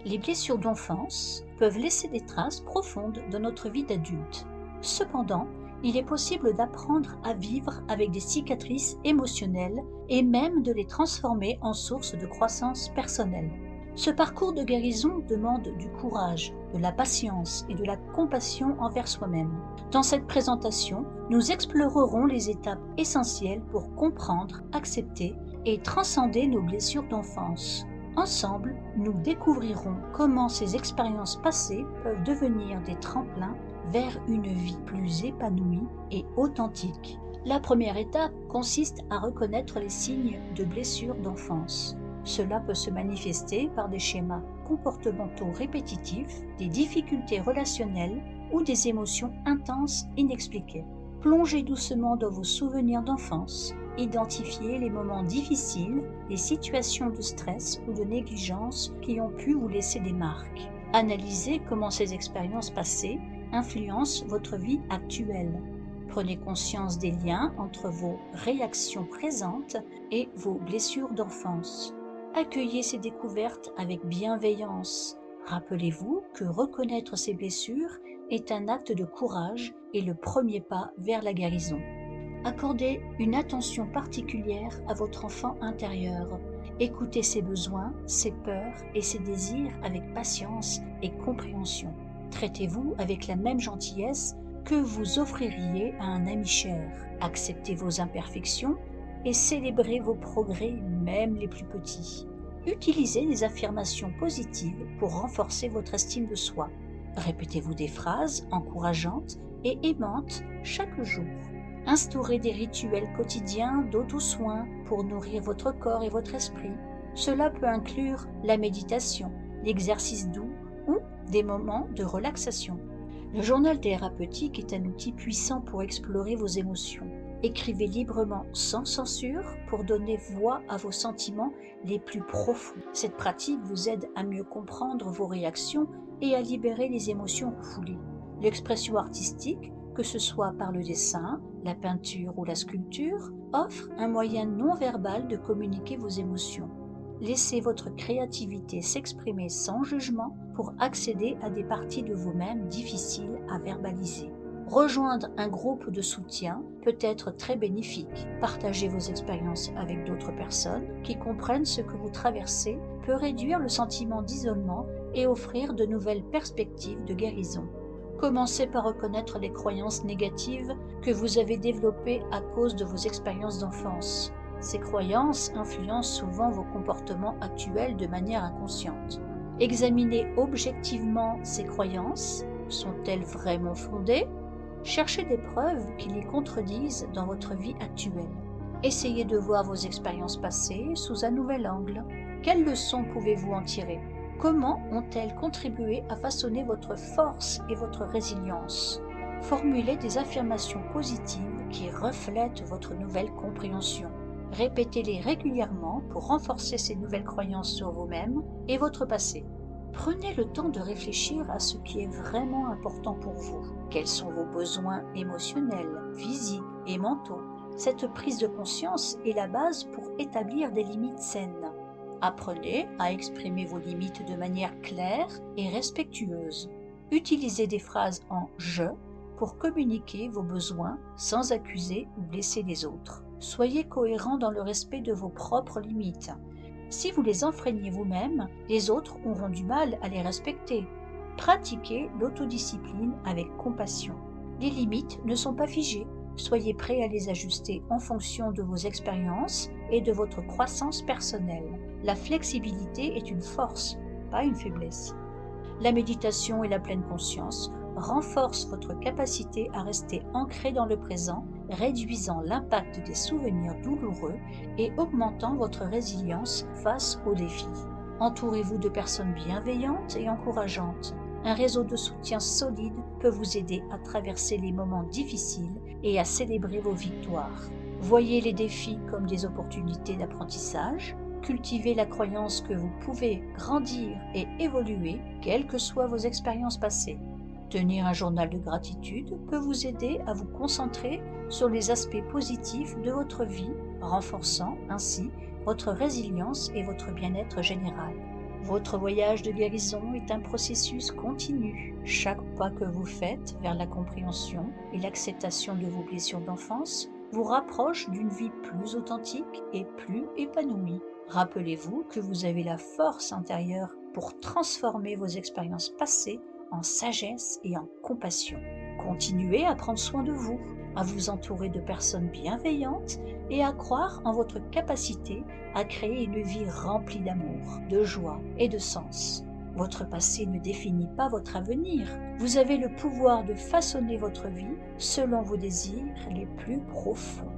Les blessures d'enfance peuvent laisser des traces profondes dans notre vie d'adulte. Cependant, il est possible d'apprendre à vivre avec des cicatrices émotionnelles et même de les transformer en source de croissance personnelle. Ce parcours de guérison demande du courage, de la patience et de la compassion envers soi-même. Dans cette présentation, nous explorerons les étapes essentielles pour comprendre, accepter et transcender nos blessures d'enfance. Ensemble, nous découvrirons comment ces expériences passées peuvent devenir des tremplins vers une vie plus épanouie et authentique. La première étape consiste à reconnaître les signes de blessures d'enfance. Cela peut se manifester par des schémas comportementaux répétitifs, des difficultés relationnelles ou des émotions intenses inexpliquées. Plongez doucement dans vos souvenirs d'enfance. Identifiez les moments difficiles, les situations de stress ou de négligence qui ont pu vous laisser des marques. Analysez comment ces expériences passées influencent votre vie actuelle. Prenez conscience des liens entre vos réactions présentes et vos blessures d'enfance. Accueillez ces découvertes avec bienveillance. Rappelez-vous que reconnaître ces blessures est un acte de courage et le premier pas vers la guérison. Accordez une attention particulière à votre enfant intérieur. Écoutez ses besoins, ses peurs et ses désirs avec patience et compréhension. Traitez-vous avec la même gentillesse que vous offririez à un ami cher. Acceptez vos imperfections et célébrez vos progrès, même les plus petits. Utilisez des affirmations positives pour renforcer votre estime de soi. Répétez-vous des phrases encourageantes et aimantes chaque jour. Instaurez des rituels quotidiens d'auto-soin pour nourrir votre corps et votre esprit. Cela peut inclure la méditation, l'exercice doux ou des moments de relaxation. Le journal thérapeutique est un outil puissant pour explorer vos émotions. Écrivez librement sans censure pour donner voix à vos sentiments les plus profonds. Cette pratique vous aide à mieux comprendre vos réactions et à libérer les émotions refoulées. L'expression artistique, que ce soit par le dessin, la peinture ou la sculpture, offre un moyen non verbal de communiquer vos émotions. Laissez votre créativité s'exprimer sans jugement pour accéder à des parties de vous-même difficiles à verbaliser. Rejoindre un groupe de soutien peut être très bénéfique. Partager vos expériences avec d'autres personnes qui comprennent ce que vous traversez peut réduire le sentiment d'isolement et offrir de nouvelles perspectives de guérison. Commencez par reconnaître les croyances négatives que vous avez développées à cause de vos expériences d'enfance. Ces croyances influencent souvent vos comportements actuels de manière inconsciente. Examinez objectivement ces croyances. Sont-elles vraiment fondées ? Cherchez des preuves qui les contredisent dans votre vie actuelle. Essayez de voir vos expériences passées sous un nouvel angle. Quelles leçons pouvez-vous en tirer ? Comment ont-elles contribué à façonner votre force et votre résilience ? Formulez des affirmations positives qui reflètent votre nouvelle compréhension. Répétez-les régulièrement pour renforcer ces nouvelles croyances sur vous-même et votre passé. Prenez le temps de réfléchir à ce qui est vraiment important pour vous. Quels sont vos besoins émotionnels, physiques et mentaux ? Cette prise de conscience est la base pour établir des limites saines. Apprenez à exprimer vos limites de manière claire et respectueuse. Utilisez des phrases en « je » pour communiquer vos besoins sans accuser ou blesser les autres. Soyez cohérent dans le respect de vos propres limites. Si vous les enfreignez vous-même, les autres auront du mal à les respecter. Pratiquez l'autodiscipline avec compassion. Les limites ne sont pas figées. Soyez prêt à les ajuster en fonction de vos expériences et de votre croissance personnelle. La flexibilité est une force, pas une faiblesse. La méditation et la pleine conscience renforcent votre capacité à rester ancré dans le présent, réduisant l'impact des souvenirs douloureux et augmentant votre résilience face aux défis. Entourez-vous de personnes bienveillantes et encourageantes. Un réseau de soutien solide peut vous aider à traverser les moments difficiles et à célébrer vos victoires. Voyez les défis comme des opportunités d'apprentissage. Cultivez la croyance que vous pouvez grandir et évoluer, quelles que soient vos expériences passées. Tenir un journal de gratitude peut vous aider à vous concentrer sur les aspects positifs de votre vie, renforçant ainsi votre résilience et votre bien-être général. Votre voyage de guérison est un processus continu. Chaque pas que vous faites vers la compréhension et l'acceptation de vos blessures d'enfance vous rapproche d'une vie plus authentique et plus épanouie. Rappelez-vous que vous avez la force intérieure pour transformer vos expériences passées en sagesse et en compassion. Continuez à prendre soin de vous, à vous entourer de personnes bienveillantes et à croire en votre capacité à créer une vie remplie d'amour, de joie et de sens. Votre passé ne définit pas votre avenir. Vous avez le pouvoir de façonner votre vie selon vos désirs les plus profonds.